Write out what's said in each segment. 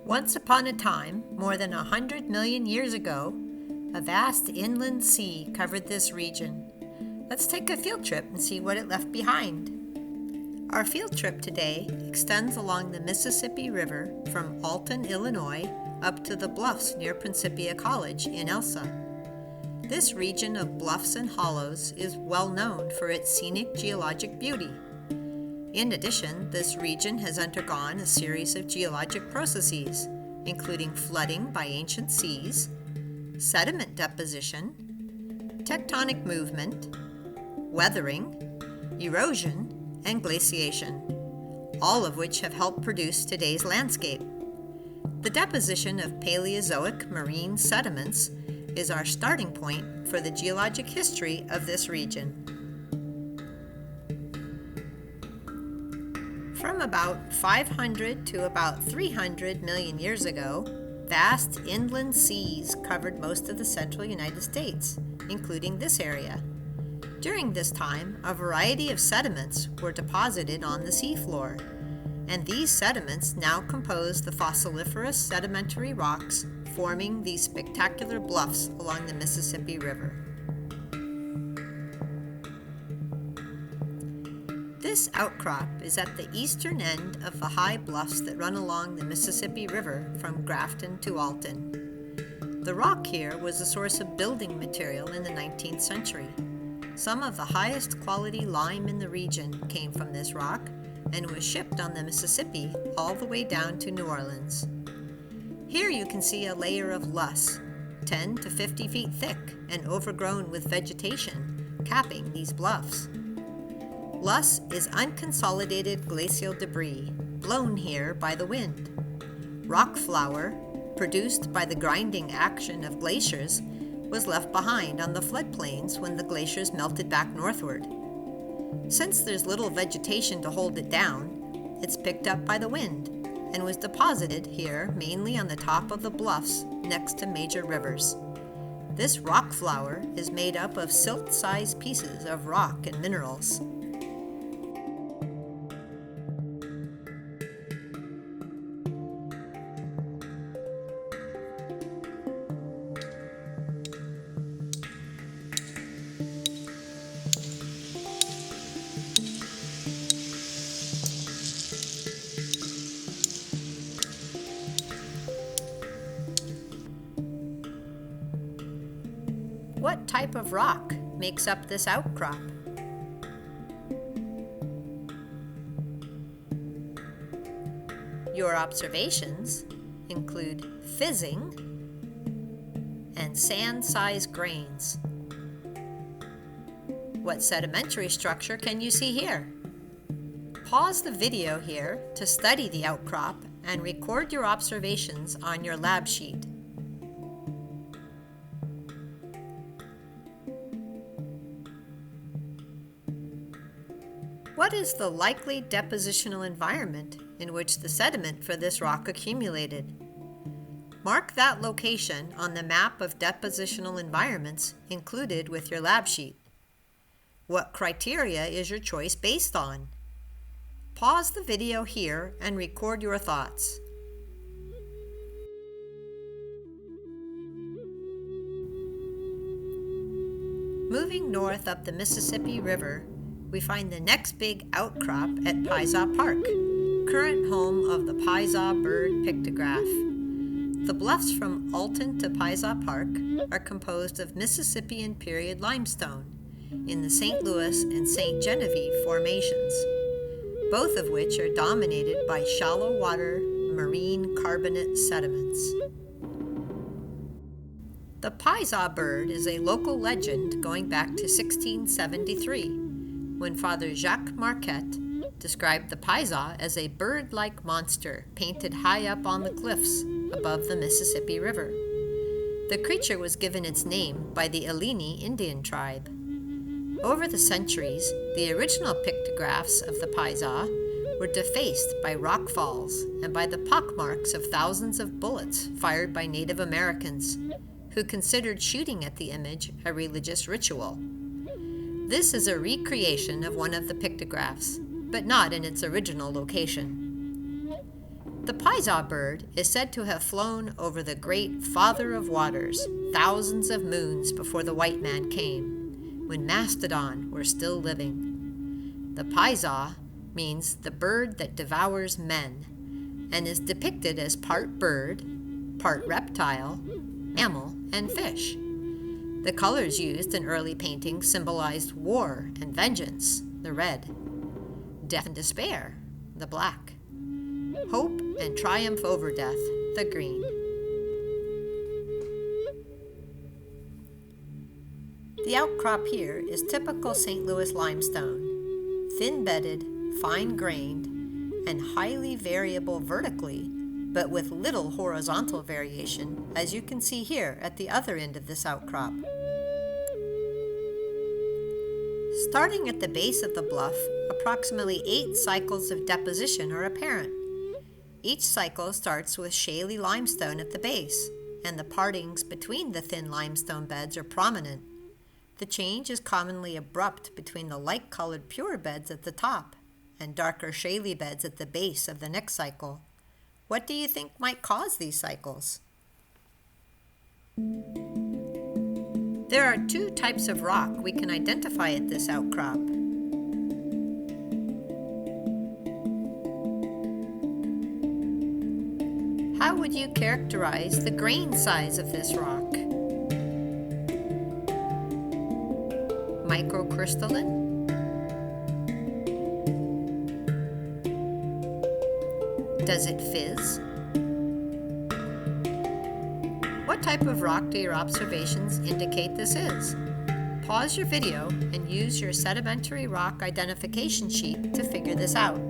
Once upon a time, more than 100 million years ago, a vast inland sea covered this region. Let's take a field trip and see what it left behind. Our field trip today extends along the Mississippi River from Alton, Illinois, up to the bluffs near Principia College in Elsa. This region of bluffs and hollows is well known for its scenic geologic beauty. In addition, this region has undergone a series of geologic processes, including flooding by ancient seas, sediment deposition, tectonic movement, weathering, erosion, and glaciation, all of which have helped produce today's landscape. The deposition of Paleozoic marine sediments is our starting point for the geologic history of this region. From about 500 to about 300 million years ago, vast inland seas covered most of the central United States, including this area. During this time, a variety of sediments were deposited on the seafloor, and these sediments now compose the fossiliferous sedimentary rocks forming these spectacular bluffs along the Mississippi River. This outcrop is at the eastern end of the high bluffs that run along the Mississippi River from Grafton to Alton. The rock here was a source of building material in the 19th century. Some of the highest quality lime in the region came from this rock and was shipped on the Mississippi all the way down to New Orleans. Here you can see a layer of loess, 10 to 50 feet thick and overgrown with vegetation, capping these bluffs. Loess is unconsolidated glacial debris, blown here by the wind. Rock flour, produced by the grinding action of glaciers, was left behind on the floodplains when the glaciers melted back northward. Since there's little vegetation to hold it down, it's picked up by the wind and was deposited here mainly on the top of the bluffs next to major rivers. This rock flour is made up of silt-sized pieces of rock and minerals. What type of rock makes up this outcrop? Your observations include fizzing and sand-sized grains. What sedimentary structure can you see here? Pause the video here to study the outcrop and record your observations on your lab sheet. What is the likely depositional environment in which the sediment for this rock accumulated? Mark that location on the map of depositional environments included with your lab sheet. What criteria is your choice based on? Pause the video here and record your thoughts. Moving north up the Mississippi River, we find the next big outcrop at Paisaw Park, current home of the Paisaw bird pictograph. The bluffs from Alton to Paisaw Park are composed of Mississippian period limestone in the St. Louis and St. Genevieve formations, both of which are dominated by shallow water marine carbonate sediments. The Paisaw bird is a local legend going back to 1673, when Father Jacques Marquette described the Paisaw as a bird-like monster painted high up on the cliffs above the Mississippi River. The creature was given its name by the Alini Indian tribe. Over the centuries, the original pictographs of the Paisaw were defaced by rock falls and by the pockmarks of thousands of bullets fired by Native Americans, who considered shooting at the image a religious ritual. This is a recreation of one of the pictographs, but not in its original location. The Paiza bird is said to have flown over the great Father of Waters thousands of moons before the white man came, when mastodon were still living. The Paiza means the bird that devours men, and is depicted as part bird, part reptile, mammal, and fish. The colors used in early paintings symbolized war and vengeance, the red, death and despair, the black, hope and triumph over death, the green. The outcrop here is typical St. Louis limestone, thin-bedded, fine-grained, and highly variable vertically, but with little horizontal variation, as you can see here at the other end of this outcrop. Starting at the base of the bluff, approximately 8 cycles of deposition are apparent. Each cycle starts with shaly limestone at the base, and the partings between the thin limestone beds are prominent. The change is commonly abrupt between the light-colored pure beds at the top and darker shaly beds at the base of the next cycle. What do you think might cause these cycles? There are 2 types of rock we can identify at this outcrop. How would you characterize the grain size of this rock? Microcrystalline? Does it fizz? What type of rock do your observations indicate this is? Pause your video and use your sedimentary rock identification sheet to figure this out.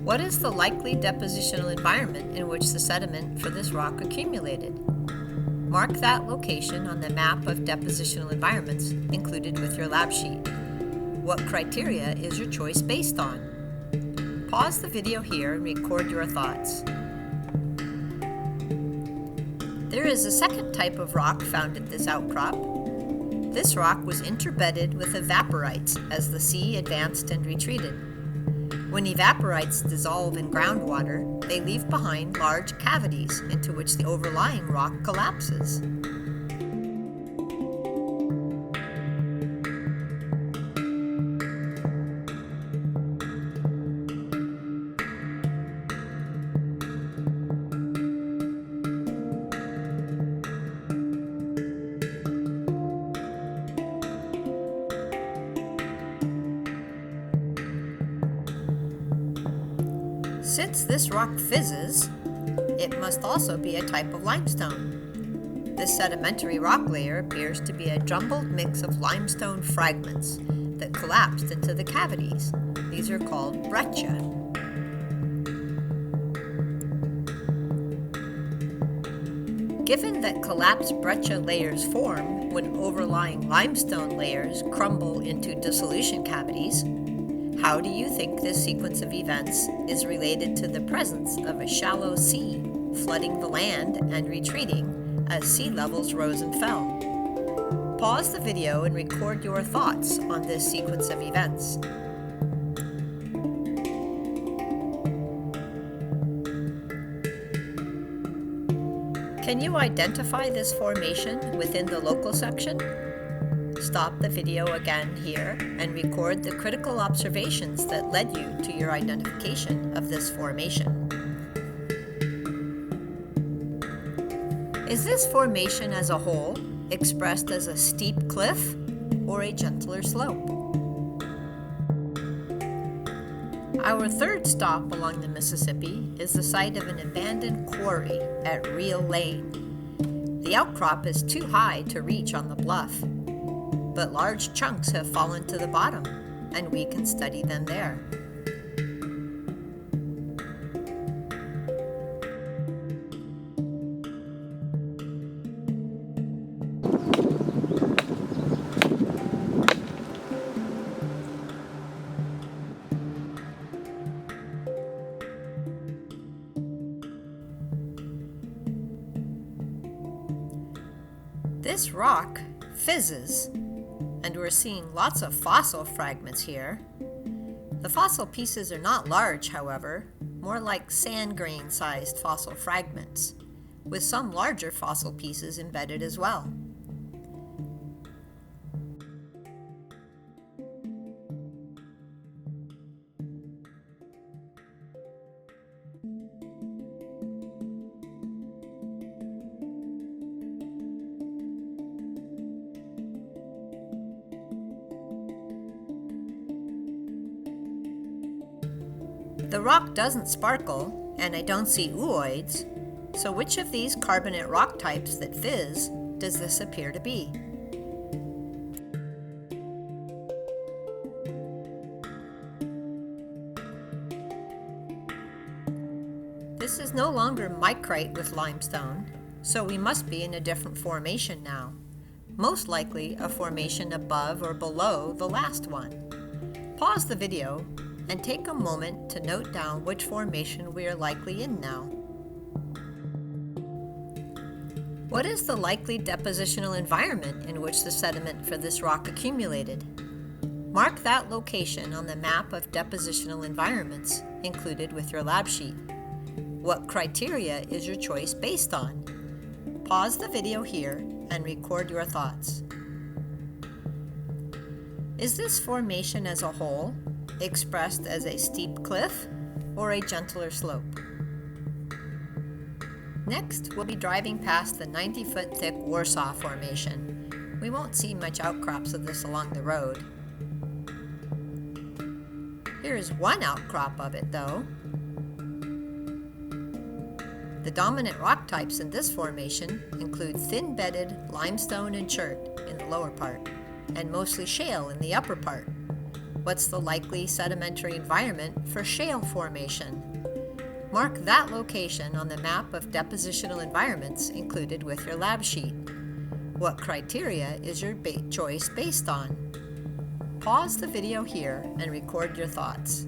What is the likely depositional environment in which the sediment for this rock accumulated? Mark that location on the map of depositional environments included with your lab sheet. What criteria is your choice based on? Pause the video here and record your thoughts. There is a second type of rock found at this outcrop. This rock was interbedded with evaporites as the sea advanced and retreated. When evaporites dissolve in groundwater, they leave behind large cavities into which the overlying rock collapses. Since this rock fizzes, it must also be a type of limestone. This sedimentary rock layer appears to be a jumbled mix of limestone fragments that collapsed into the cavities. These are called breccia. Given that collapsed breccia layers form when overlying limestone layers crumble into dissolution cavities, how do you think this sequence of events is related to the presence of a shallow sea flooding the land and retreating as sea levels rose and fell? Pause the video and record your thoughts on this sequence of events. Can you identify this formation within the local section? Stop the video again here and record the critical observations that led you to your identification of this formation. Is this formation as a whole expressed as a steep cliff or a gentler slope? Our third stop along the Mississippi is the site of an abandoned quarry at Reel Lane. The outcrop is too high to reach on the bluff, but large chunks have fallen to the bottom, and we can study them there. This rock fizzes, and we're seeing lots of fossil fragments here. The fossil pieces are not large, however, more like sand grain-sized fossil fragments, with some larger fossil pieces embedded as well. The rock doesn't sparkle, and I don't see ooids, so which of these carbonate rock types that fizz does this appear to be? This is no longer micrite with limestone, so we must be in a different formation now, most likely a formation above or below the last one. Pause the video and take a moment to note down which formation we are likely in now. What is the likely depositional environment in which the sediment for this rock accumulated? Mark that location on the map of depositional environments included with your lab sheet. What criteria is your choice based on? Pause the video here and record your thoughts. Is this formation as a whole expressed as a steep cliff or a gentler slope? Next, we'll be driving past the 90-foot thick Warsaw Formation. We won't see much outcrops of this along the road. Here's one outcrop of it, though. The dominant rock types in this formation include thin-bedded limestone and chert in the lower part, and mostly shale in the upper part. What's the likely sedimentary environment for shale formation? Mark that location on the map of depositional environments included with your lab sheet. What criteria is your choice based on? Pause the video here and record your thoughts.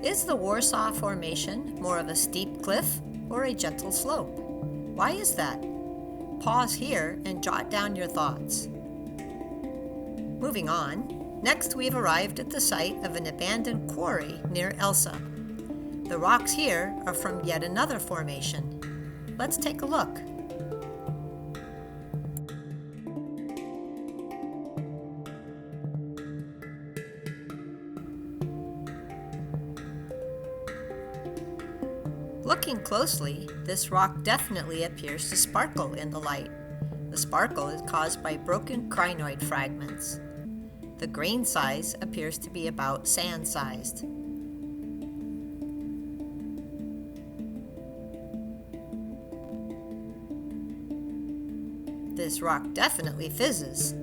Is the Warsaw Formation more of a steep cliff or a gentle slope? Why is that? Pause here and jot down your thoughts. Moving on, next we've arrived at the site of an abandoned quarry near Elsa. The rocks here are from yet another formation. Let's take a look. Looking closely, this rock definitely appears to sparkle in the light. The sparkle is caused by broken crinoid fragments. The grain size appears to be about sand-sized. This rock definitely fizzes.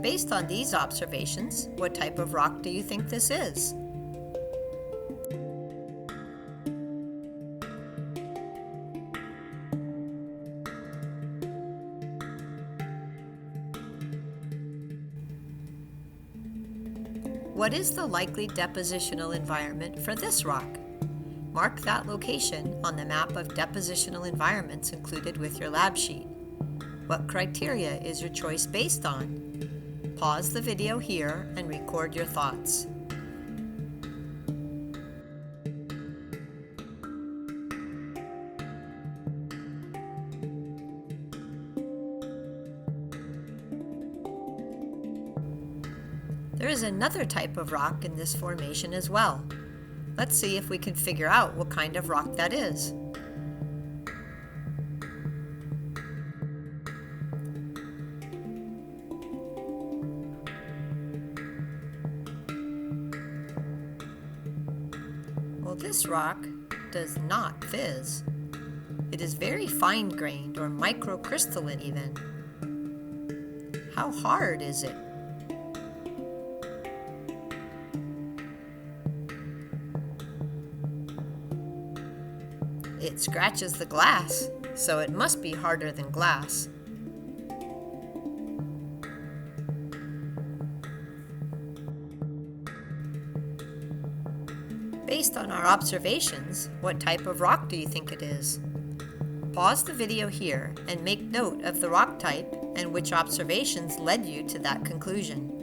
Based on these observations, what type of rock do you think this is? What is the likely depositional environment for this rock? Mark that location on the map of depositional environments included with your lab sheet. What criteria is your choice based on? Pause the video here and record your thoughts. There is another type of rock in this formation as well. Let's see if we can figure out what kind of rock that is. Well, this rock does not fizz. It is very fine-grained or microcrystalline even. How hard is it? It scratches the glass, so it must be harder than glass. Based on our observations, what type of rock do you think it is? Pause the video here and make note of the rock type and which observations led you to that conclusion.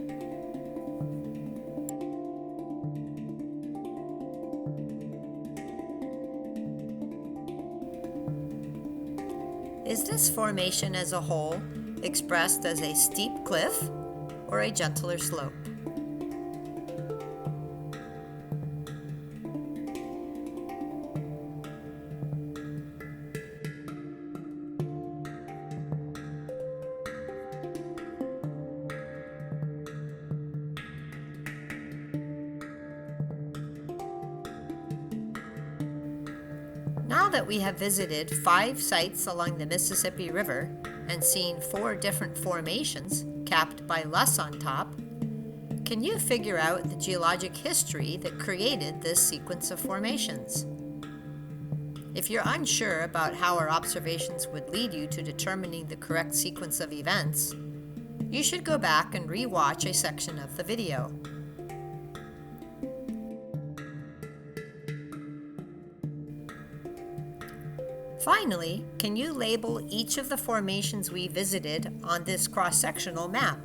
Is this formation as a whole expressed as a steep cliff or a gentler slope? Now that we have visited 5 sites along the Mississippi River and seen 4 different formations capped by loess on top, can you figure out the geologic history that created this sequence of formations? If you're unsure about how our observations would lead you to determining the correct sequence of events, you should go back and re-watch a section of the video. Finally, can you label each of the formations we visited on this cross-sectional map?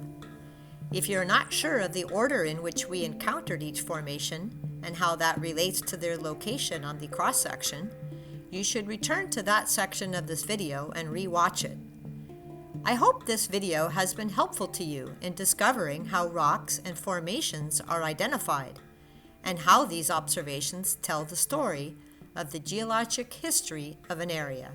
If you're not sure of the order in which we encountered each formation and how that relates to their location on the cross-section, you should return to that section of this video and re-watch it. I hope this video has been helpful to you in discovering how rocks and formations are identified and how these observations tell the story of the geologic history of an area.